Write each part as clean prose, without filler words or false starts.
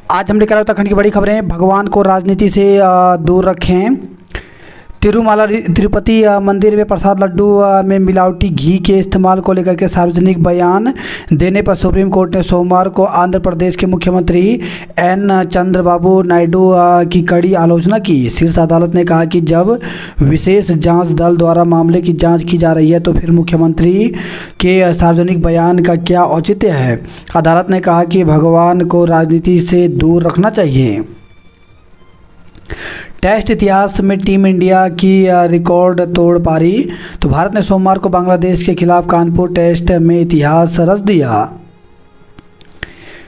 आज हम लेकर आए उत्तराखंड की बड़ी खबरें। भगवान को राजनीति से दूर रखें। तिरुपति मंदिर में प्रसाद लड्डू में मिलावटी घी के इस्तेमाल को लेकर के सार्वजनिक बयान देने पर सुप्रीम कोर्ट ने सोमवार को आंध्र प्रदेश के मुख्यमंत्री एन चंद्रबाबू नायडू की कड़ी आलोचना की। शीर्ष अदालत ने कहा कि जब विशेष जांच दल द्वारा मामले की जांच की जा रही है तो फिर मुख्यमंत्री के सार्वजनिक बयान का क्या औचित्य है। अदालत ने कहा कि भगवान को राजनीति से दूर रखना चाहिए। टेस्ट इतिहास में टीम इंडिया की रिकॉर्ड तोड़ पारी। तो भारत ने सोमवार को बांग्लादेश के खिलाफ कानपुर टेस्ट में इतिहास रच दिया।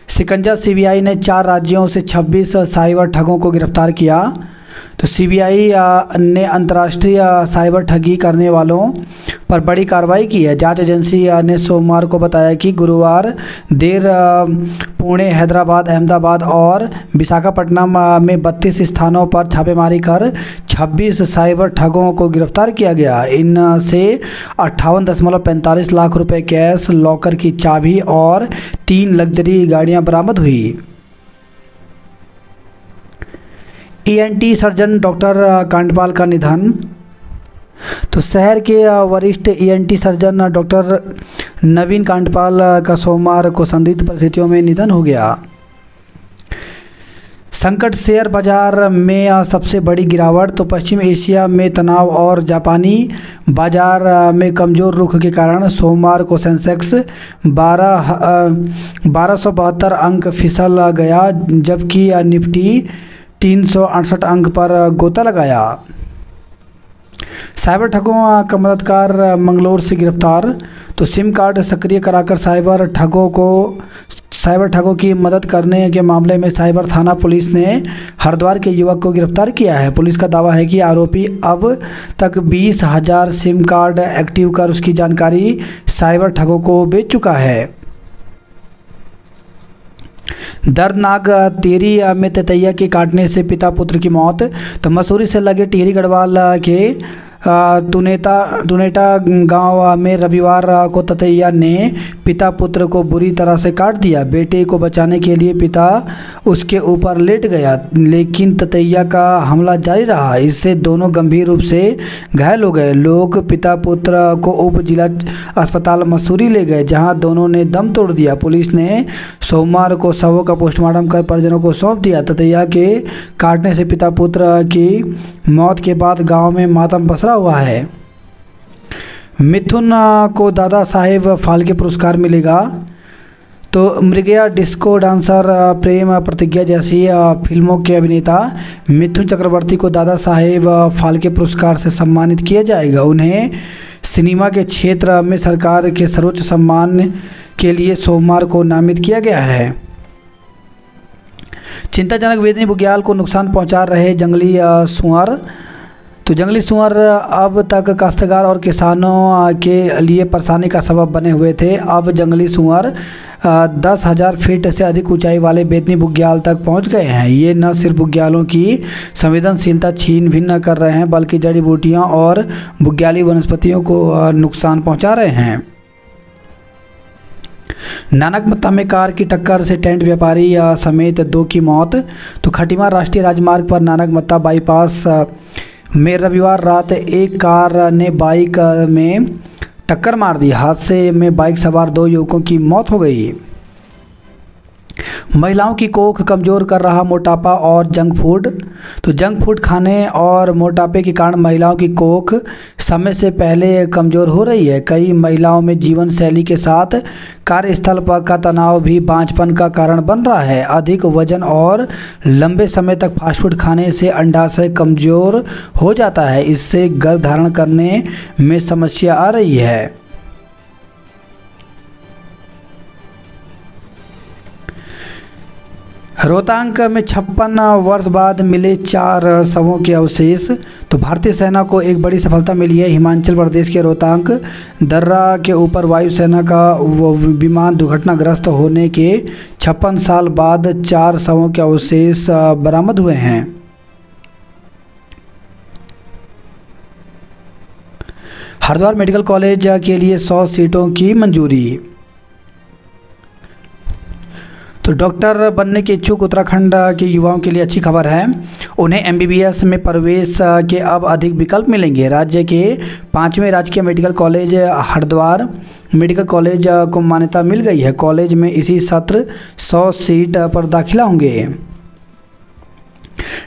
शिकंजा सीबीआई ने 4 राज्यों से 26 साइबर ठगों को गिरफ्तार किया। तो सीबीआई ने अंतर्राष्ट्रीय साइबर ठगी करने वालों पर बड़ी कार्रवाई की है। जांच एजेंसी ने सोमवार को बताया कि गुरुवार देर पुणे, हैदराबाद, अहमदाबाद और विशाखापट्टनम में 32 स्थानों पर छापेमारी कर 26 साइबर ठगों को गिरफ्तार किया गया। इनसे 58.45 लाख रुपए कैश, लॉकर की चाबी और 3 लग्जरी गाड़ियां बरामद हुई। ईएनटी सर्जन डॉक्टर कांडपाल का निधन। तो शहर के वरिष्ठ ईएनटी सर्जन डॉक्टर नवीन कांडपाल का सोमवार को संदिग्ध परिस्थितियों में निधन हो गया। संकट, शेयर बाजार में सबसे बड़ी गिरावट। तो पश्चिम एशिया में तनाव और जापानी बाजार में कमज़ोर रुख के कारण सोमवार को सेंसेक्स 1272 अंक फिसल गया, जबकि निफ्टी 368 अंक पर गोता लगाया। साइबर ठगों का मददगार मंगलौर से गिरफ्तार। तो सिम कार्ड सक्रिय कराकर साइबर ठगों की मदद करने के मामले में साइबर थाना पुलिस ने हरिद्वार के युवक को गिरफ्तार किया है। पुलिस का दावा है कि आरोपी अब तक 20,000 सिम कार्ड एक्टिव कर उसकी जानकारी साइबर ठगों को बेच चुका है। दर्दनाक टिहरी में ततैया के काटने से पिता पुत्र की मौत। तो मसूरी से लगे टिहरी गढ़वाल के टुनेटा गांव में रविवार को ततैया ने पिता पुत्र को बुरी तरह से काट दिया। बेटे को बचाने के लिए पिता उसके ऊपर लेट गया, लेकिन ततैया का हमला जारी रहा। इससे दोनों गंभीर रूप से घायल हो गए। लोग पिता पुत्र को उप जिला अस्पताल मसूरी ले गए, जहां दोनों ने दम तोड़ दिया। पुलिस ने सोमवार को शवों का पोस्टमार्टम कर परिजनों को सौंप दिया। ततैया के काटने से पिता पुत्र की मौत के बाद गाँव में मातम पसरा हुआ है। मिथुन को दादा साहेब फाल्के पुरस्कार मिलेगा। तो मृगया, डिस्को डांसर, प्रेम प्रतिज्ञा जैसी फिल्मों के अभिनेता मिथुन चक्रवर्ती को दादा साहेब फाल्के पुरस्कार से सम्मानित किया जाएगा। उन्हें सिनेमा के क्षेत्र में सरकार के सर्वोच्च सम्मान के लिए सोमवार को नामित किया गया है। चिंताजनक, वेदनी बुग्याल को नुकसान पहुंचा रहे जंगली सुअर। तो जंगली सुअर अब तक काश्तकार और किसानों के लिए परेशानी का सबब बने हुए थे। अब जंगली सुअर 10,000 फीट से अधिक ऊंचाई वाले बेतनी बुग्याल तक पहुंच गए हैं। ये न सिर्फ बुग्यालों की संवेदनशीलता छीन भिन्न कर रहे हैं, बल्कि जड़ी बूटियों और बुग्याली वनस्पतियों को नुकसान पहुंचा रहे हैं। नानकमत्ता में कार की टक्कर से टेंट व्यापारी समेत 2 की मौत। तो खटीमा राष्ट्रीय राजमार्ग पर नानकमत्ता बाईपास में रविवार रात एक कार ने बाइक में टक्कर मार दी। हादसे में बाइक सवार 2 युवकों की मौत हो गई। महिलाओं की कोख कमज़ोर कर रहा मोटापा और जंक फूड। तो जंक फूड खाने और मोटापे के कारण महिलाओं की कोख समय से पहले कमज़ोर हो रही है। कई महिलाओं में जीवन शैली के साथ कार्यस्थल पर का तनाव भी बांझपन का कारण बन रहा है। अधिक वजन और लंबे समय तक फास्टफूड खाने से अंडाशय कमज़ोर हो जाता है। इससे गर्भ धारण करने में समस्या आ रही है। रोहतांग में 56 वर्ष बाद मिले 4 शवों के अवशेष। तो भारतीय सेना को एक बड़ी सफलता मिली है। हिमाचल प्रदेश के रोहतांग दर्रा के ऊपर वायुसेना का विमान दुर्घटनाग्रस्त होने के 56 साल बाद 4 शवों के अवशेष बरामद हुए हैं। हरिद्वार मेडिकल कॉलेज के लिए 100 सीटों की मंजूरी। तो डॉक्टर बनने के इच्छुक उत्तराखंड के युवाओं के लिए अच्छी खबर है। उन्हें एमबीबीएस में प्रवेश के अब अधिक विकल्प मिलेंगे। राज्य के 5वें राजकीय medical college Haridwar medical college को मान्यता मिल गई है। कॉलेज में इसी सत्र 100 सीट पर दाखिला होंगे।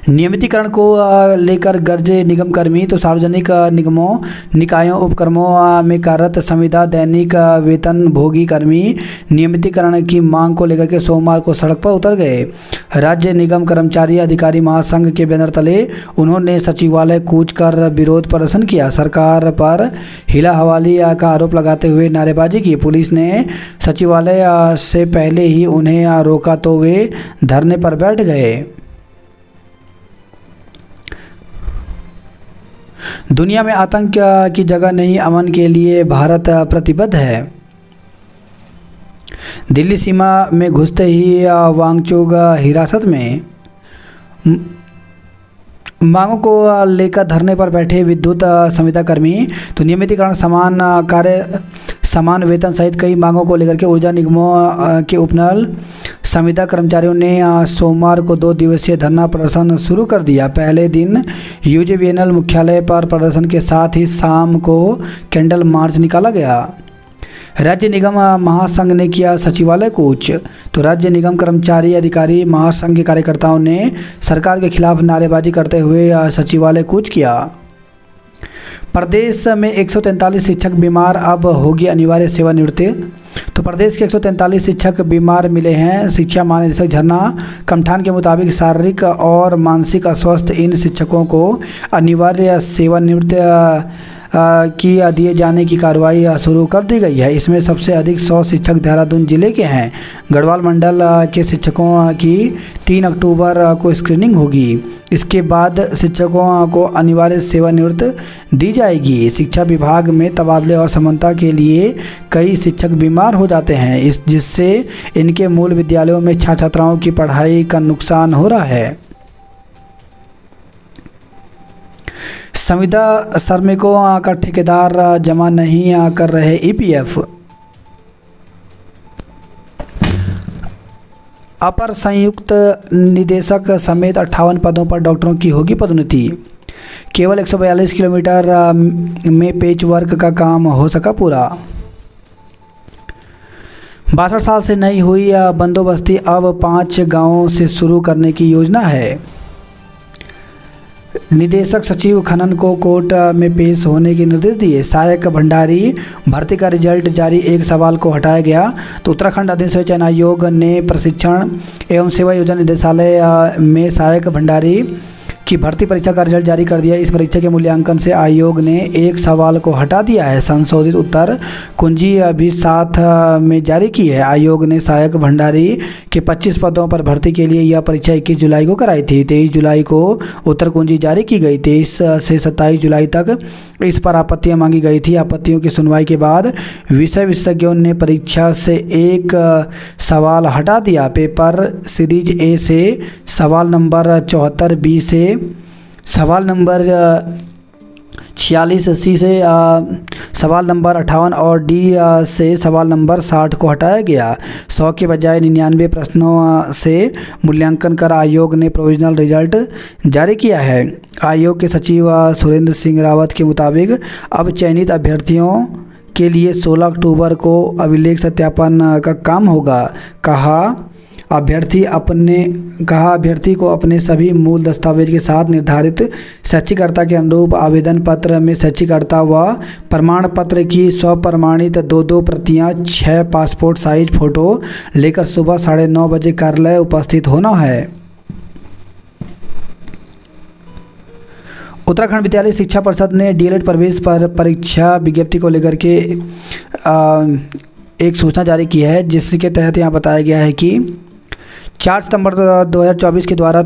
नियमितीकरण को लेकर गरजे निगम कर्मी। तो सार्वजनिक निगमों निकायों उपक्रमों में कार्यरत संविदा दैनिक वेतन भोगी कर्मी नियमितीकरण की मांग को लेकर के सोमवार को सड़क पर उतर गए। राज्य निगम कर्मचारी अधिकारी महासंघ के बैनर तले उन्होंने सचिवालय कूच कर विरोध प्रदर्शन किया। सरकार पर हिला हवाली का आरोप लगाते हुए नारेबाजी की। पुलिस ने सचिवालय से पहले ही उन्हें रोका तो वे धरने पर बैठ गए। दुनिया में आतंक की जगह नहीं, अमन के लिए भारत प्रतिबद्ध है। दिल्ली सीमा में घुसते ही वांगचुक हिरासत में। मांगों को लेकर धरने पर बैठे विद्युत संविदा कर्मी। तो नियमितीकरण, समान कार्य, समान वेतन सहित कई मांगों को लेकर के ऊर्जा निगमों के उपनल संविदा कर्मचारियों ने सोमवार को 2 दिवसीय धरना प्रदर्शन शुरू कर दिया। पहले दिन यूजेवीएनएल मुख्यालय पर प्रदर्शन के साथ ही शाम को कैंडल मार्च निकाला गया। राज्य निगम महासंघ ने किया सचिवालय कूच। तो राज्य निगम कर्मचारी अधिकारी महासंघ के कार्यकर्ताओं ने सरकार के खिलाफ नारेबाजी करते हुए सचिवालय कूच किया। प्रदेश में 143 शिक्षक बीमार, अब होगी अनिवार्य सेवानिवृत्ति। तो प्रदेश के 143 शिक्षक बीमार मिले हैं। शिक्षा महानिदेशक झरना कमठान के मुताबिक शारीरिक और मानसिक अस्वस्थ इन शिक्षकों को अनिवार्य सेवानिवृत्ति की दिए जाने की कार्रवाई शुरू कर दी गई है। इसमें सबसे अधिक 100 शिक्षक देहरादून जिले के हैं। गढ़वाल मंडल के शिक्षकों की 3 अक्टूबर को स्क्रीनिंग होगी। इसके बाद शिक्षकों को अनिवार्य सेवानिवृत्ति दी जाएगी। शिक्षा विभाग में तबादले और समानता के लिए कई शिक्षक बीमार हो जाते हैं, जिससे इनके मूल विद्यालयों में छात्र छात्राओं की पढ़ाई का नुकसान हो रहा है। संविदा श्रमिकों का ठेकेदार जमा नहीं कर रहे ईपीएफ। अपर संयुक्त निदेशक समेत 58 पदों पर डॉक्टरों की होगी पदोन्नति। केवल 142 किलोमीटर में पेच वर्क का काम हो सका पूरा। 62 साल से नहीं हुई बंदोबस्ती, अब 5 गांवों से शुरू करने की योजना है। निदेशक सचिव खनन को कोर्ट में पेश होने के निर्देश दिए। सहायक भंडारी भर्ती का रिजल्ट जारी, एक सवाल को हटाया गया। तो उत्तराखंड अधीन चयन आयोग ने प्रशिक्षण एवं सेवा योजना निदेशालय में सहायक भंडारी की भर्ती परीक्षा का रिजल्ट जारी कर दिया। इस परीक्षा के मूल्यांकन से आयोग ने एक सवाल को हटा दिया है। संशोधित उत्तर कुंजी भी साथ में जारी की है। आयोग ने सहायक भंडारी के 25 पदों पर भर्ती के लिए यह परीक्षा 21 जुलाई को कराई थी। 23 जुलाई को उत्तर कुंजी जारी की गई। 23 से 27 जुलाई तक इस पर आपत्तियां मांगी गई थी। आपत्तियों की सुनवाई के बाद विषय विशेषज्ञों ने परीक्षा से एक सवाल हटा दिया। पेपर सीरीज ए से सवाल नंबर 74 बी से सवाल नंबर 46 सी से सवाल नंबर 58 और डी से सवाल नंबर 60 को हटाया गया। 100 के बजाय 99 प्रश्नों से मूल्यांकन कर आयोग ने प्रोविजनल रिजल्ट जारी किया है। आयोग के सचिव सुरेंद्र सिंह रावत के मुताबिक अब चयनित अभ्यर्थियों के लिए 16 अक्टूबर को अभिलेख सत्यापन का काम होगा। कहा अभ्यर्थी को अपने सभी मूल दस्तावेज के साथ निर्धारित शैक्षिकर्ता के अनुरूप आवेदन पत्र में शैक्षिकर्ता व प्रमाण पत्र की स्वप्रमाणित 2 प्रतियां 6 पासपोर्ट साइज फ़ोटो लेकर सुबह 9:30 बजे कार्यालय उपस्थित होना है। उत्तराखंड विद्यालय शिक्षा परिषद ने डीएलएड प्रवेश पर परीक्षा विज्ञप्ति को लेकर के एक सूचना जारी की है, जिसके तहत यहाँ बताया गया है कि 4 सितंबर 2024 के द्वारा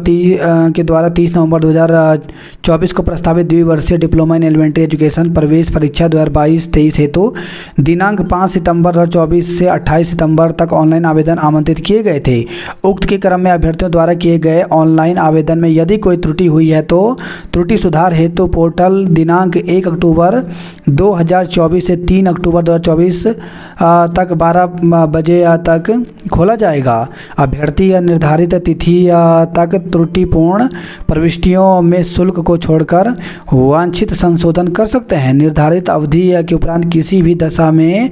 30 नवंबर 2024 को प्रस्तावित द्विवर्षीय डिप्लोमा इन एलिमेंट्री एजुकेशन प्रवेश परीक्षा 2022-23 हेतु दिनांक 5 सितंबर 2024 से 28 सितंबर तक ऑनलाइन आवेदन आमंत्रित किए गए थे। उक्त के क्रम में अभ्यर्थियों द्वारा किए गए ऑनलाइन आवेदन में यदि कोई त्रुटि हुई है तो त्रुटि सुधार हेतु पोर्टल दिनांक 1 अक्टूबर 2024 से 3 अक्टूबर 2024 तक 12 बजे तक खोला जाएगा। अभ्यर्थी निर्धारित तिथि तक त्रुटिपूर्ण प्रविष्टियों में शुल्क को छोड़कर वांछित संशोधन कर सकते हैं। निर्धारित अवधि के उपरांत किसी भी दशा में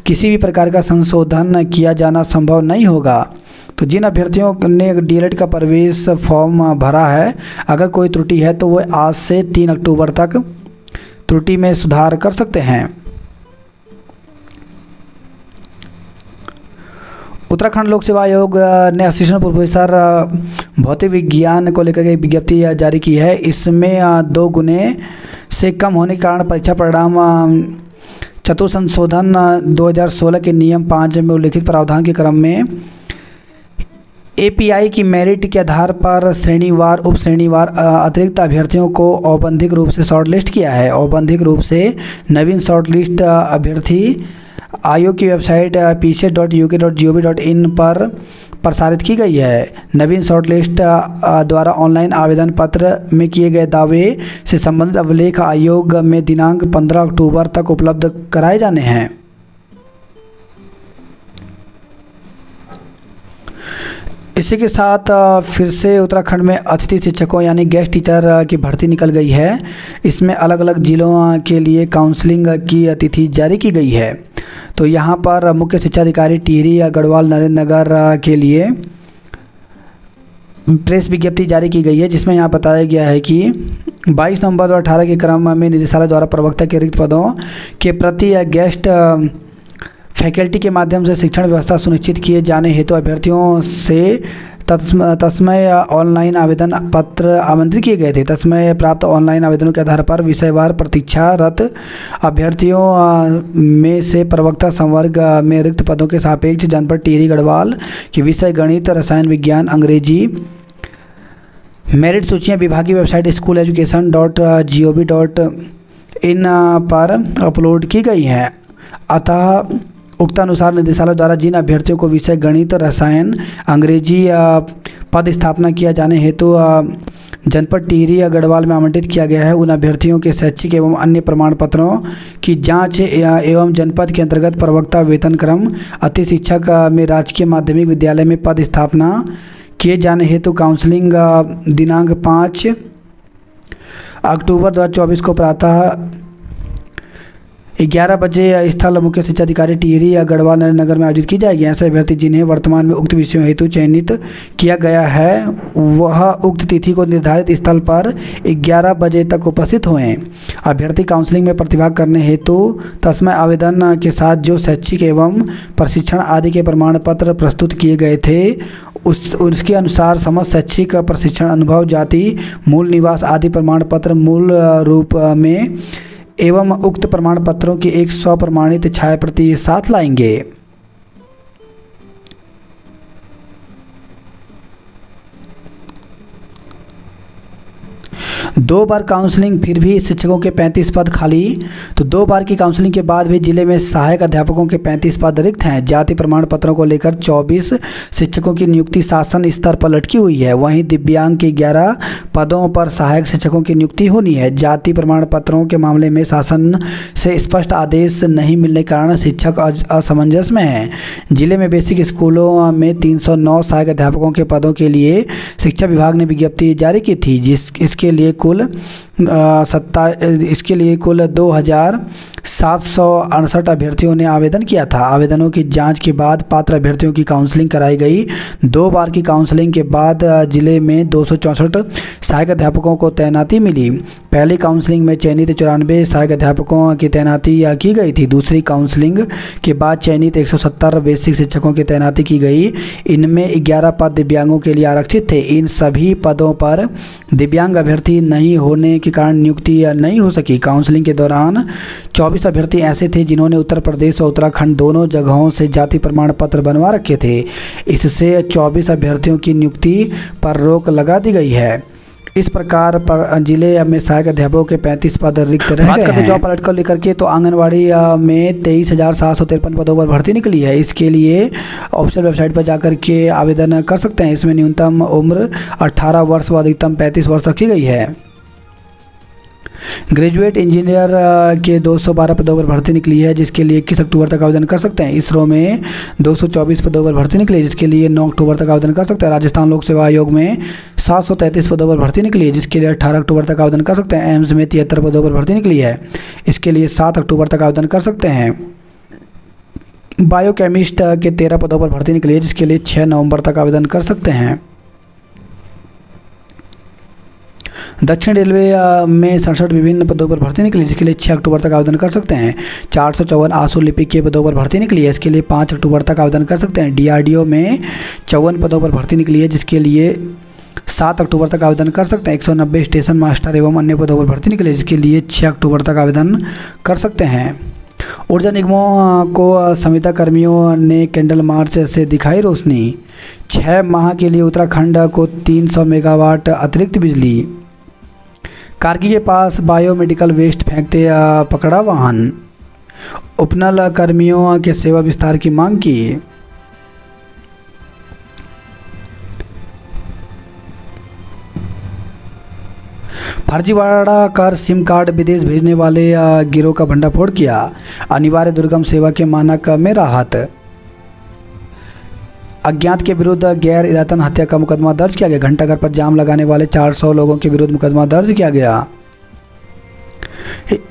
किसी भी प्रकार का संशोधन किया जाना संभव नहीं होगा। तो जिन अभ्यर्थियों ने डीएलएड का प्रवेश फॉर्म भरा है, अगर कोई त्रुटि है तो वो आज से 3 अक्टूबर तक त्रुटि में सुधार कर सकते हैं। उत्तराखंड लोक सेवा आयोग ने असिस्टेंट प्रोफेसर भौतिक विज्ञान को लेकर एक विज्ञप्ति जारी की है। इसमें 2 गुने से कम होने के कारण परीक्षा परिणाम चतुर्थ संशोधन 2016 के नियम 5 में उल्लिखित प्रावधान के क्रम में एपीआई की मेरिट के आधार पर श्रेणीवार उप श्रेणीवार अतिरिक्त अभ्यर्थियों को औपबंधिक रूप से शॉर्टलिस्ट किया है। औपबंधिक रूप से नवीन शॉर्टलिस्ट अभ्यर्थी आयोग की वेबसाइट pchet.uk.gov.in पर प्रसारित की गई है। नवीन शॉर्टलिस्ट द्वारा ऑनलाइन आवेदन पत्र में किए गए दावे से संबंधित अभिलेख आयोग में दिनांक 15 अक्टूबर तक उपलब्ध कराए जाने हैं। इसी के साथ फिर से उत्तराखंड में अतिथि शिक्षकों यानी गेस्ट टीचर की भर्ती निकल गई है। इसमें अलग अलग जिलों के लिए काउंसलिंग की तिथि जारी की गई है। तो यहाँ पर मुख्य शिक्षा अधिकारी टिहरी या गढ़वाल नरेंद्र नगर के लिए प्रेस विज्ञप्ति जारी की गई है, जिसमें यहाँ बताया गया है कि 22 नवंबर 2018 के क्रम में निदेशालय द्वारा प्रवक्ता के रिक्त पदों के प्रति या गेस्ट फैकल्टी के माध्यम से शिक्षण व्यवस्था सुनिश्चित किए जाने हेतु अभ्यर्थियों से तस्मय ऑनलाइन आवेदन पत्र आमंत्रित किए गए थे। तस्मय प्राप्त ऑनलाइन आवेदनों के आधार पर विषयवार प्रतीक्षारत अभ्यर्थियों में से प्रवक्ता संवर्ग में रिक्त पदों के सापेक्ष जनपद टिहरी गढ़वाल के विषय गणित, रसायन विज्ञान, अंग्रेजी मेरिट सूचियाँ विभागीय वेबसाइट school.education.gov.in पर अपलोड की गई हैं। अतः उक्तानुसार निदेशालय द्वारा जिन अभ्यर्थियों को विषय गणित, रसायन, अंग्रेजी पद स्थापना किया जाने हेतु जनपद टिहरी या गढ़वाल में आवंटित किया गया है, उन अभ्यर्थियों के शैक्षिक एवं अन्य प्रमाण पत्रों की जांच एवं जनपद के अंतर्गत प्रवक्ता वेतन क्रम अति शिक्षक में राजकीय माध्यमिक विद्यालय में पद स्थापना किए जाने हेतु काउंसलिंग दिनांक 5 अक्टूबर 2024 को प्रातः 11 बजे स्थल मुख्य शिक्षा अधिकारी टिहरी या गढ़वाल नगर में आयोजित की जाएगी। ऐसे अभ्यर्थी जिन्हें वर्तमान में उक्त विषयों हेतु चयनित किया गया है वह उक्त तिथि को निर्धारित स्थल पर 11 बजे तक उपस्थित हुए। अभ्यर्थी काउंसलिंग में प्रतिभाग करने हेतु तस्मय आवेदन के साथ जो शैक्षिक एवं प्रशिक्षण आदि के प्रमाण पत्र प्रस्तुत किए गए थे उसके अनुसार समस्त शैक्षिक प्रशिक्षण अनुभव, जाति, मूल निवास आदि प्रमाण पत्र मूल रूप में एवं उक्त प्रमाण पत्रों की 100 प्रमाणित छायाप्रति साथ लाएंगे। 2 बार काउंसलिंग फिर भी शिक्षकों के 35 पद खाली। तो 2 बार की काउंसलिंग के बाद भी जिले में सहायक अध्यापकों के 35 पद रिक्त हैं। जाति प्रमाण पत्रों को लेकर 24 शिक्षकों की नियुक्ति शासन स्तर पर लटकी हुई है। वहीं दिव्यांग के 11 पदों पर सहायक शिक्षकों की नियुक्ति होनी है। जाति प्रमाण पत्रों के मामले में शासन से स्पष्ट आदेश नहीं मिलने के कारण शिक्षक असमंजस में हैं। जिले में बेसिक स्कूलों में 309 सहायक अध्यापकों के पदों के लिए शिक्षा विभाग ने विज्ञप्ति जारी की थी, इसके लिए कुल 2768 अभ्यर्थियों ने आवेदन किया था। आवेदनों की जांच के बाद पात्र अभ्यर्थियों की काउंसलिंग कराई गई। 2 बार की काउंसलिंग के बाद जिले में 264 सहायक अध्यापकों को तैनाती मिली। पहली काउंसलिंग में चयनित 94 सहायक अध्यापकों की तैनाती की गई थी। दूसरी काउंसलिंग के बाद चयनित 170 बेसिक शिक्षकों की तैनाती की गई। इनमें 11 पद दिव्यांगों के लिए आरक्षित थे। इन सभी पदों पर दिव्यांग अभ्यर्थी नहीं होने के कारण नियुक्ति नहीं हो सकी। काउंसलिंग के दौरान 24 अभ्यर्थी ऐसे थे जिन्होंने उत्तर प्रदेश और उत्तराखंड दोनों जगहों से जाति प्रमाण पत्र बनवा रखे थे। इससे 24 अभ्यर्थियों की नियुक्ति पर रोक लगा दी गई है। इस प्रकार पर जिले में सहायक अध्यापकों के 35 पद रिक्त रह गए हैं। जॉब अलर्ट को लेकर के तो आंगनवाड़ी में 23,753 पदों पर भर्ती निकली है। इसके लिए ऑफिशियल वेबसाइट पर जाकर के आवेदन कर सकते हैं। इसमें न्यूनतम उम्र 18 वर्ष व अधिकतम 35 वर्ष रखी गई है। ग्रेजुएट इंजीनियर के 212 पदों पर भर्ती निकली है, जिसके लिए 21 अक्टूबर तक आवेदन कर सकते हैं। इसरो में 224 पदों पर भर्ती निकली है, जिसके लिए 9 अक्टूबर तक आवेदन कर सकते हैं। राजस्थान लोक सेवा आयोग में 733 पदों पर भर्ती निकली है, जिसके लिए 18 अक्टूबर तक आवेदन कर सकते हैं। एम्स में 73 पदों पर भर्ती निकली है, इसके लिए 7 अक्टूबर तक आवेदन कर सकते हैं। बायोकेमिस्ट के 13 पदों पर भर्ती निकली है, जिसके लिए 6 नवंबर तक आवेदन कर सकते हैं। दक्षिण रेलवे में 67 विभिन्न पदों पर भर्ती निकली, जिसके लिए 6 अक्टूबर तक आवेदन कर सकते हैं। 454 आंसू लिपिक के पदों पर भर्ती निकली है, इसके लिए 5 अक्टूबर तक आवेदन कर सकते हैं। DRDO में 54 पदों पर भर्ती निकली है, जिसके लिए 7 अक्टूबर तक आवेदन कर सकते हैं। 190 स्टेशन मास्टर एवं अन्य पदों पर भर्ती निकली है, जिसके लिए 6 अक्टूबर तक आवेदन कर सकते हैं। ऊर्जा निगमों को संविदा कर्मियों ने कैंडल मार्च से दिखाई रोशनी। 6 माह के लिए उत्तराखंड को 300 मेगावाट अतिरिक्त बिजली। कारगी के पास बायोमेडिकल वेस्ट फेंकते पकड़ा वाहन। उपनल कर्मियों के सेवा विस्तार की मांग की। फर्जीवाड़ा कर सिम कार्ड विदेश भेजने वाले गिरोह का भंडाफोड़ किया। अनिवार्य दुर्गम सेवा के मानक में राहत। अज्ञात के विरुद्ध गैर इरादतन हत्या का मुकदमा दर्ज किया गया। घंटाघर पर जाम लगाने वाले 400 लोगों के विरुद्ध मुकदमा दर्ज किया गया।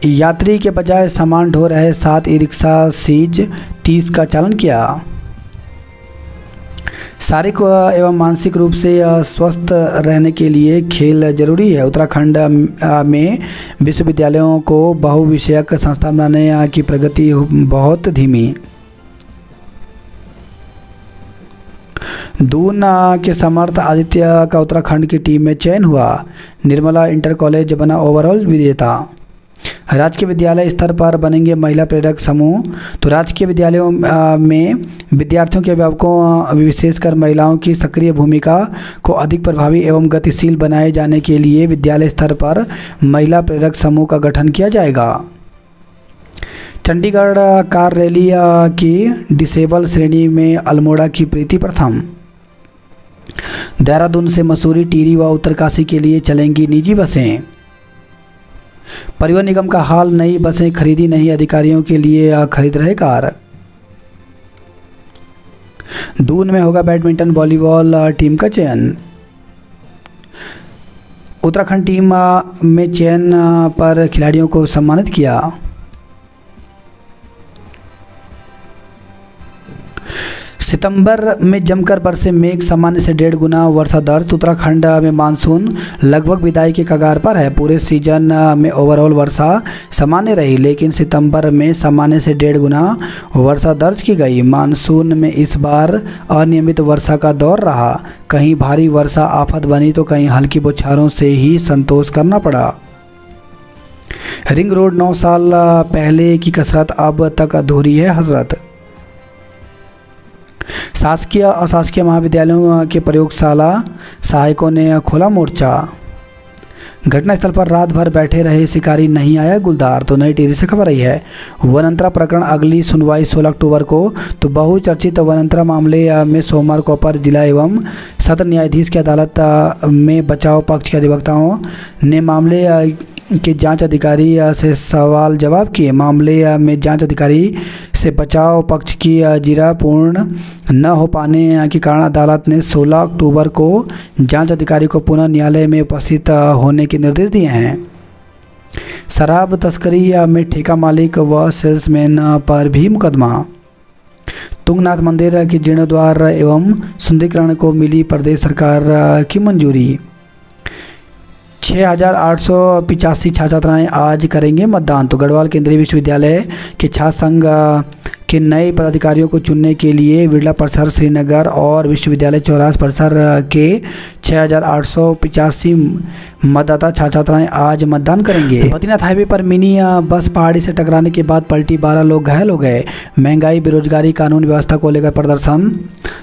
यात्री के बजाय सामान ढो रहे 7 ई-रिक्शा सीज, 30 का चालान किया। शारीरिक एवं मानसिक रूप से स्वस्थ रहने के लिए खेल जरूरी है। उत्तराखंड में विश्वविद्यालयों को बहुविषयक संस्था बनाने की प्रगति बहुत धीमी। दून के समर्थ आदित्य का उत्तराखंड की टीम में चयन हुआ। निर्मला इंटर कॉलेज बना ओवरऑल विजेता। राजकीय विद्यालय स्तर पर बनेंगे महिला प्रेरक समूह। तो राजकीय विद्यालयों में विद्यार्थियों के अभिभावकों विशेषकर महिलाओं की सक्रिय भूमिका को अधिक प्रभावी एवं गतिशील बनाए जाने के लिए विद्यालय स्तर पर महिला प्रेरक समूह का गठन किया जाएगा। चंडीगढ़ कार रैली की डिसेबल श्रेणी में अल्मोड़ा की प्रीति प्रथम। देहरादून से मसूरी, टिहरी व उत्तरकाशी के लिए चलेंगी निजी बसें। परिवहन निगम का हाल, नई बसें खरीदी नहीं, अधिकारियों के लिए खरीद रहे कार। दून में होगा बैडमिंटन वॉलीबॉल टीम का चयन। उत्तराखंड टीम में चयन पर खिलाड़ियों को सम्मानित किया। सितंबर में जमकर बरसे मेघ, सामान्य से 1.5 गुना वर्षा दर्ज। उत्तराखंड में मानसून लगभग विदाई के कगार पर है। पूरे सीजन में ओवरऑल वर्षा सामान्य रही, लेकिन सितंबर में सामान्य से 1.5 गुना वर्षा दर्ज की गई। मानसून में इस बार अनियमित वर्षा का दौर रहा। कहीं भारी वर्षा आफत बनी तो कहीं हल्की बौछारों से ही संतोष करना पड़ा। रिंग रोड 9 साल पहले की कसरत अब तक अधूरी है हसरत। शासकीय अशासकीय महाविद्यालयों के प्रयोगशाला सहायकों ने खोला मोर्चा। घटनास्थल पर रात भर बैठे रहे शिकारी, नहीं आया गुलदार। तो नई टिहरी से खबर आई है। वनंतरा प्रकरण अगली सुनवाई 16 अक्टूबर को। तो बहुचर्चित वनंतरा मामले में सोमवार को अपर जिला एवं सत्र न्यायाधीश की अदालत में बचाव पक्ष के अधिवक्ताओं ने मामले के जांच अधिकारी से सवाल जवाब किए। मामले में जांच अधिकारी से बचाव पक्ष की जिरा पूर्ण न हो पाने के कारण अदालत ने 16 अक्टूबर को जांच अधिकारी को पुनः न्यायालय में उपस्थित होने के निर्देश दिए हैं। शराब तस्करी में ठेका मालिक व सेल्समैन पर भी मुकदमा। तुंगनाथ मंदिर के जीर्णोद्धार एवं सुंदरीकरण को मिली प्रदेश सरकार की मंजूरी। 6885 छात्र छात्राएँ आज करेंगे मतदान। तो गढ़वाल केंद्रीय विश्वविद्यालय के छात्र संघ के नए पदाधिकारियों को चुनने के लिए बिरला परिसर श्रीनगर और विश्वविद्यालय चौरास परिसर के 6,885 मतदाता छात्राएं आज मतदान करेंगे। बद्रीनाथ हाईवे पर मिनी बस पहाड़ी से टकराने के बाद पलटी, 12 लोग घायल हो गए। महंगाई, बेरोजगारी, कानून व्यवस्था को लेकर प्रदर्शन।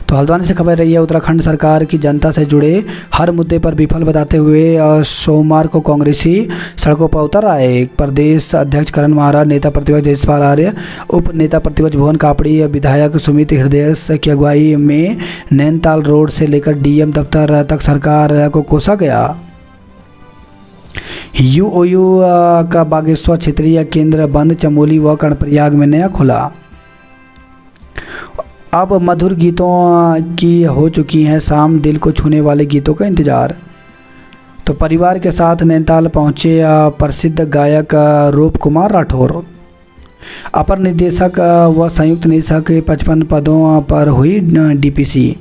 तो हल्द्वानी से खबर रही है, उत्तराखंड सरकार की जनता से जुड़े हर मुद्दे पर विफल बताते हुए सोमवार को कांग्रेसी सड़कों पर उतर आए। प्रदेश अध्यक्ष करण महाराज, नेता प्रतिपक्ष जयसवाल आर्य, उप नेता प्रतिपक्ष भुवन कापड़ी, विधायक सुमित हृदय की अगुवाई में नैनीताल रोड से लेकर डीएम दफ्तर तक सरकार को कोसा गया। यूओयू का बागेश्वर क्षेत्रीय केंद्र बंद, चमोली व कर्णप्रयाग में नया खुला। अब मधुर गीतों की हो चुकी हैं शाम, दिल को छूने वाले गीतों का इंतजार। तो परिवार के साथ नैनीताल पहुंचे प्रसिद्ध गायक रूप कुमार राठौर। अपर निदेशक व संयुक्त निदेशक 55 पदों पर हुई डीपीसी।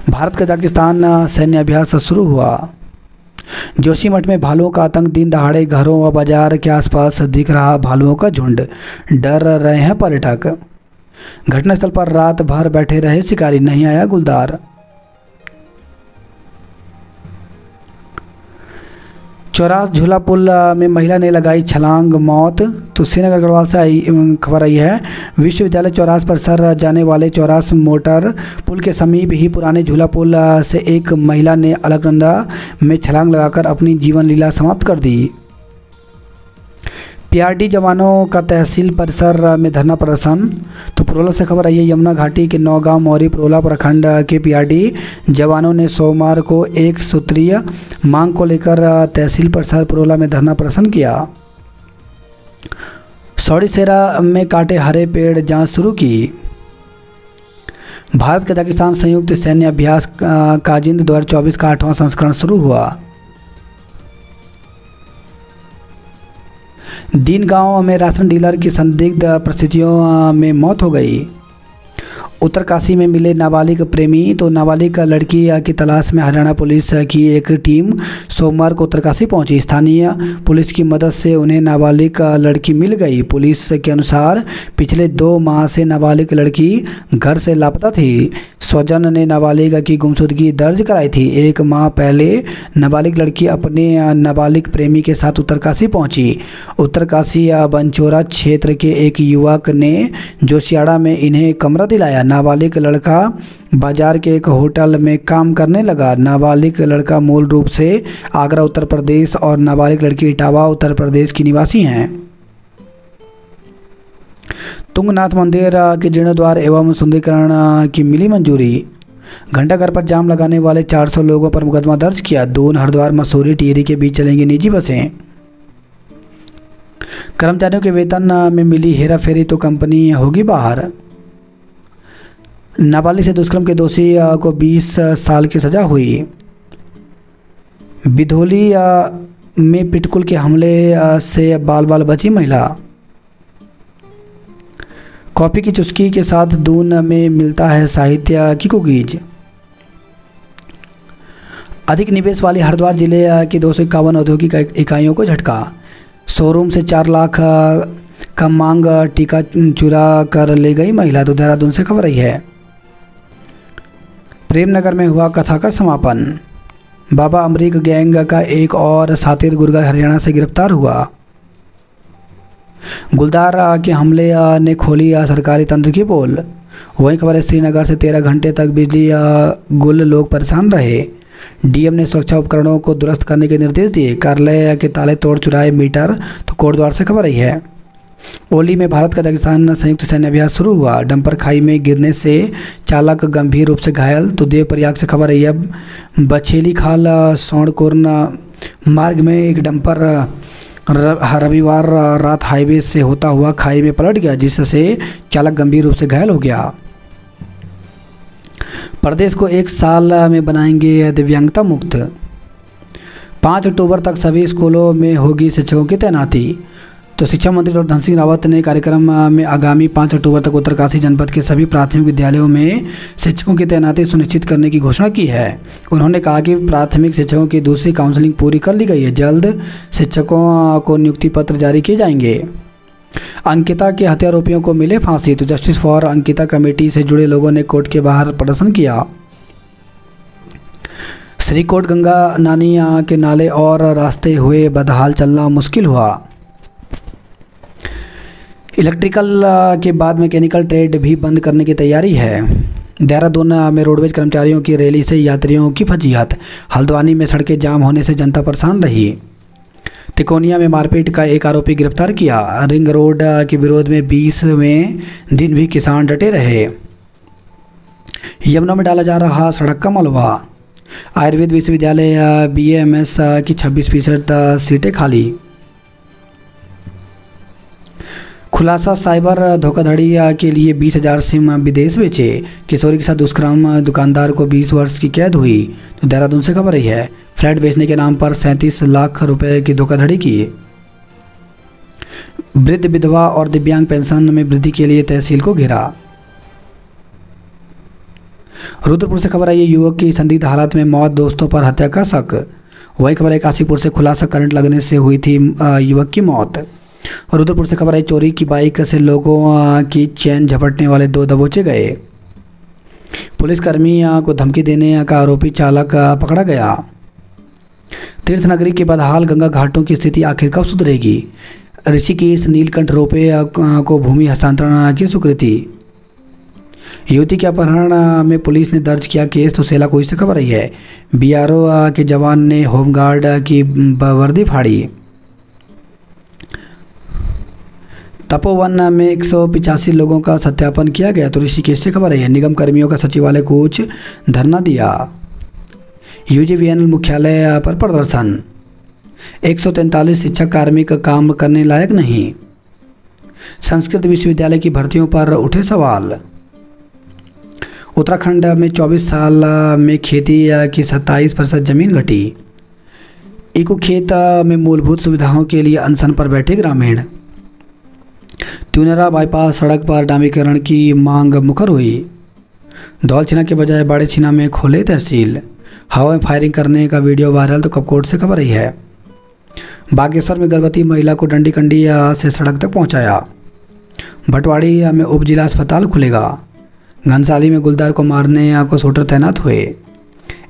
भारत कजाकिस्तान सैन्य अभ्यास शुरू हुआ। जोशीमठ में भालुओं का आतंक, दिन दहाड़े घरों व बाजार के आसपास दिख रहा भालुओं का झुंड, डर रहे हैं पर्यटक। घटनास्थल पर रात भर बैठे रहे शिकारी, नहीं आया गुलदार। चौरास झूला पुल में महिला ने लगाई छलांग, मौत। तो श्रीनगर गढ़वाल से खबर आई है, विश्वविद्यालय चौरास परिसर जाने वाले चौरास मोटर पुल के समीप ही पुराने झूला पुल से एक महिला ने अलकनंदा में छलांग लगाकर अपनी जीवन लीला समाप्त कर दी। पीआरडी जवानों का तहसील परिसर में धरना प्रदर्शन। तो पुरोला से खबर आई है, यमुना घाटी के नौगांव मौरी पुरोला प्रखंड के पीआरडी जवानों ने सोमवार को एक सूत्रीय मांग को लेकर तहसील परिसर पुरोला में धरना प्रदर्शन किया। सौड़ीसेरा में काटे हरे पेड़, जांच शुरू की। भारत कजाकिस्तान संयुक्त सैन्य अभ्यास काजिंद 2024 का 8वां संस्करण शुरू हुआ। दीन गांव में राशन डीलर की संदिग्ध परिस्थितियों में मौत हो गई। उत्तरकाशी में मिले नाबालिग प्रेमी। तो नाबालिग लड़की की तलाश में हरियाणा पुलिस की एक टीम सोमवार को उत्तरकाशी पहुंची। स्थानीय पुलिस की मदद से उन्हें नाबालिग लड़की मिल गई। पुलिस के अनुसार पिछले 2 माह से नाबालिग लड़की घर से लापता थी। स्वजन ने नाबालिग की गुमशुदगी दर्ज कराई थी। 1 माह पहले नाबालिग लड़की अपने नाबालिग प्रेमी के साथ उत्तरकाशी पहुंची। उत्तरकाशी बनचोरा क्षेत्र के एक युवक ने जोशियाड़ा में इन्हें कमरा दिलाया। नाबालिग लड़का बाजार के एक होटल में काम करने लगा। नाबालिग लड़का मूल रूप से आगरा उत्तर प्रदेश और नाबालिग लड़की इटावा उत्तर प्रदेश की निवासी हैं। तुंगनाथ मंदिर के जीर्णोद्वार एवं सुंदरीकरण की मिली मंजूरी। घंटाघर पर जाम लगाने वाले 400 लोगों पर मुकदमा दर्ज किया। दून, हरिद्वार, मसूरी, टिहरी के बीच चलेंगी निजी बसें। कर्मचारियों के वेतन में मिली हेराफेरी तो कंपनी होगी बाहर। नाबालिग से दुष्कर्म के दोषी को 20 साल की सजा हुई। बिधोली में पिटकुल के हमले से बाल बाल बची महिला। कॉफी की चुस्की के साथ दून में मिलता है साहित्य की कुकीज। अधिक निवेश वाली हरिद्वार जिले की 251 औद्योगिक इकाइयों को झटका। शोरूम से 4 लाख का मांग टीका चुरा कर ले गई महिला। तो देहरादून से खबर आई है, प्रेमनगर में हुआ कथा का समापन। बाबा अमरीक गैंग का एक और साथी गुरगा हरियाणा से गिरफ्तार हुआ। गुलदार के हमले ने खोली सरकारी तंत्र की पोल। वहीं खबर है, श्रीनगर से 13 घंटे तक बिजली गुल, लोग परेशान रहे। डीएम ने सुरक्षा उपकरणों को दुरुस्त करने के निर्देश दिए। कार्यालय के ताले तोड़ चुराए मीटर। तो कोटद्वार से खबर आई है, ओली में भारत कजाकिस्तान संयुक्त सैन्य अभ्यास शुरू हुआ। डंपर खाई में गिरने से चालक गंभीर रूप से घायल। तो देवप्रयाग से खबर आई है, बछेली खाल सोनकुर्न मार्ग में एक डंपर रविवार रात हाईवे से होता हुआ खाई में पलट गया, जिससे चालक गंभीर रूप से घायल हो गया। प्रदेश को 1 साल में बनाएंगे दिव्यांगता मुक्त। 5 अक्टूबर तक सभी स्कूलों में होगी शिक्षकों की तैनाती। तो शिक्षा मंत्री डॉक्टर धन सिंह रावत ने कार्यक्रम में आगामी 5 अक्टूबर तक उत्तरकाशी जनपद के सभी प्राथमिक विद्यालयों में शिक्षकों की तैनाती सुनिश्चित करने की घोषणा की है। उन्होंने कहा कि प्राथमिक शिक्षकों की दूसरी काउंसलिंग पूरी कर ली गई है। जल्द शिक्षकों को नियुक्ति पत्र जारी किए जाएंगे। अंकिता के हत्या आरोपियों को मिले फांसी, तो जस्टिस फॉर अंकिता कमेटी से जुड़े लोगों ने कोर्ट के बाहर प्रदर्शन किया। श्रीकोट गंगा नानी के नाले और रास्ते हुए बदहाल, चलना मुश्किल हुआ। इलेक्ट्रिकल के बाद मैकेनिकल ट्रेड भी बंद करने की तैयारी है। देहरादून में रोडवेज कर्मचारियों की रैली से यात्रियों की फजीहत। हल्द्वानी में सड़कें जाम होने से जनता परेशान रही। तिकोनिया में मारपीट का एक आरोपी गिरफ्तार किया। रिंग रोड के विरोध में 20वें दिन भी किसान डटे रहे। यमुना में डाला जा रहा सड़क का मलबा। आयुर्वेद विश्वविद्यालय BAMS की 26% सीटें खाली। खुलासा, साइबर धोखाधड़ी के लिए 20,000 सिम विदेश बेचे। किशोरी के साथ दुष्कर्म, दुकानदार को 20 वर्ष की कैद हुई। तो देहरादून से खबर रही है। फ्लैट बेचने के नाम पर 37 लाख रुपए की धोखाधड़ी की। वृद्ध, विधवा और दिव्यांग पेंशन में वृद्धि के लिए तहसील को घेरा। रुद्रपुर से खबर आई है। युवक की संदिग्ध हालत में मौत, दोस्तों पर हत्या का शक। वही खबर है काशीपुर से। खुलासा, करंट लगने से हुई थी युवक की मौत। रुद्रपुर से खबर आई। चोरी की बाइक से लोगों की चैन झपटने वाले 2 दबोचे गए। पुलिसकर्मी को धमकी देने का आरोपी चालक पकड़ा गया। तीर्थ नगरी के बदहाल गंगा घाटों की स्थिति आखिर कब सुधरेगी? ऋषिकेश नीलकंठ रोपवे को भूमि हस्तांतरण की स्वीकृति। युवती के अपहरण में पुलिस ने दर्ज किया केस। तो सेला कोई से खबर आई है। BRO के जवान ने होमगार्ड की वर्दी फाड़ी। तपोवन में 185 लोगों का सत्यापन किया गया। तो ऋषिकेश से खबर है। निगम कर्मियों का सचिवालय कूच धरना दिया। UGVNL मुख्यालय पर प्रदर्शन। 143 शिक्षक कार्मिक काम करने लायक नहीं। संस्कृत विश्वविद्यालय की भर्तियों पर उठे सवाल। उत्तराखंड में 24 साल में खेती की 27% जमीन घटी। इको खेत में मूलभूत सुविधाओं के लिए अनशन पर बैठे ग्रामीण। त्यूनेरा बाईपास सड़क पर डामरीकरण की मांग मुखर हुई। धौलछिना के बजाय बड़े छिना में खोले तहसील। हवा में फायरिंग करने का वीडियो वायरल। तो कपकोट से खबर रही है। बागेश्वर में गर्भवती महिला को डंडी कंडी से सड़क तक पहुंचाया। भटवाड़ी में उप जिला अस्पताल खुलेगा। घनसाली में गुलदार को मारने को शूटर तैनात हुए।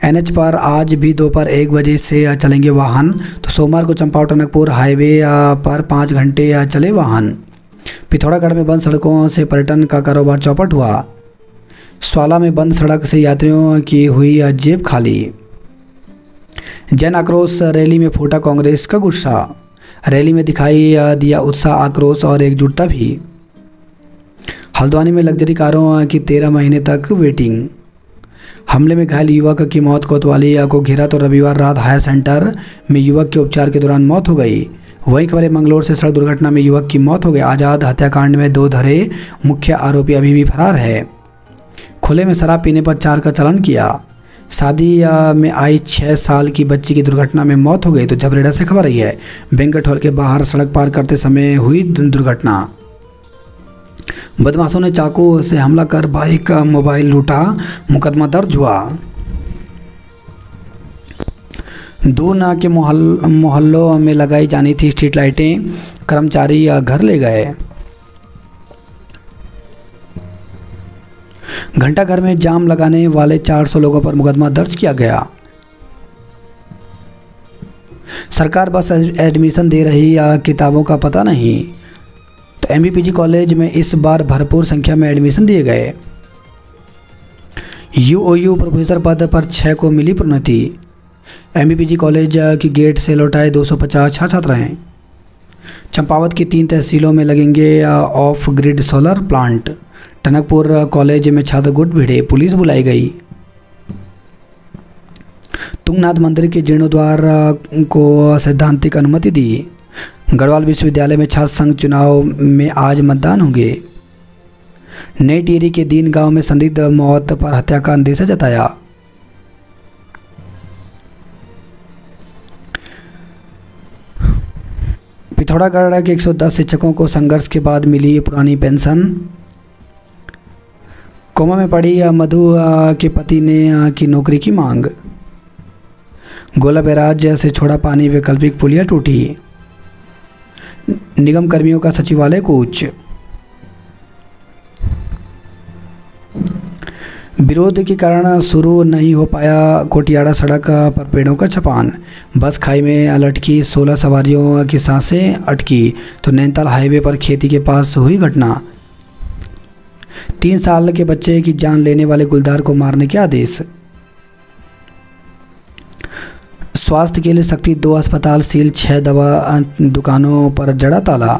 NH पर आज भी दोपहर 1 बजे से चलेंगे वाहन। तो सोमवार को चंपावत टनकपुर हाईवे पर 5 घंटे चले वाहन। पिथौरागढ़ में बंद सड़कों से पर्यटन का कारोबार चौपट हुआ। स्वाला में बंद सड़क से यात्रियों की हुई जेब खाली। जन आक्रोश रैली में फूटा कांग्रेस का गुस्सा। रैली में दिखाई दिया उत्साह, आक्रोश और एकजुटता भी। हल्द्वानी में लग्जरी कारों की 13 महीने तक वेटिंग। हमले में घायल युवक की मौत, कोतवाली को घेरा। तो रविवार रात हायर सेंटर में युवक के उपचार के दौरान मौत हो गई। वही खबर है मंगलोर से। सड़क दुर्घटना में युवक की मौत हो गई। आज़ाद हत्याकांड में 2 धरे मुख्य आरोपी अभी भी फरार है। खुले में शराब पीने पर 4 का चालान किया। शादी में आई 6 साल की बच्ची की दुर्घटना में मौत हो गई। तो झबरेड़ा से खबर आई है। बैंक्वेट हॉल के बाहर सड़क पार करते समय हुई दुर्घटना। बदमाशों ने चाकू से हमला कर बाइक का मोबाइल लूटा, मुकदमा दर्ज हुआ। दून के मोहल्लों में लगाई जानी थी स्ट्रीट लाइटें, कर्मचारी घर ले गए। घंटाघर में जाम लगाने वाले 400 लोगों पर मुकदमा दर्ज किया गया। सरकार बस एडमिशन दे रही या किताबों का पता नहीं। तो MBPG कॉलेज में इस बार भरपूर संख्या में एडमिशन दिए गए। UOU प्रोफेसर पद पर 6 को मिली प्रोन्नति। MBPG कॉलेज की गेट से लौटाए 250 छात्र हैं। चंपावत की 3 तहसीलों में लगेंगे of grid solar plant. Tanakpur college में छात्र गुट भिड़े, पुलिस बुलाई गई। तुंगनाथ मंदिर के जीर्णोद्वार को सैद्धांतिक अनुमति दी। गढ़वाल विश्वविद्यालय में छात्र संघ चुनाव में आज मतदान होंगे। नई टिहरी के दीन गांव में संदिग्ध मौत पर हत्या का अंदेशा जताया। पिथौरागढ़ के 110 शिक्षकों को संघर्ष के बाद मिली पुरानी पेंशन। कोमा में पड़ी मधु के पति ने की नौकरी की मांग। गोला बैराज से छोड़ा पानी, वैकल्पिक पुलिया टूटी। निगम कर्मियों का सचिवालय कूच। विरोध के कारण शुरू नहीं हो पाया कोटियाड़ा सड़क पर पेड़ों का छपान। बस खाई में लटकी 16 सवारियों की सांसें अटकी। तो नैनीताल हाईवे पर खेती के पास हुई घटना। 3 साल के बच्चे की जान लेने वाले गुलदार को मारने के आदेश। स्वास्थ्य के लिए सख्ती, 2 अस्पताल सील, 6 दवा दुकानों पर जड़ा ताला।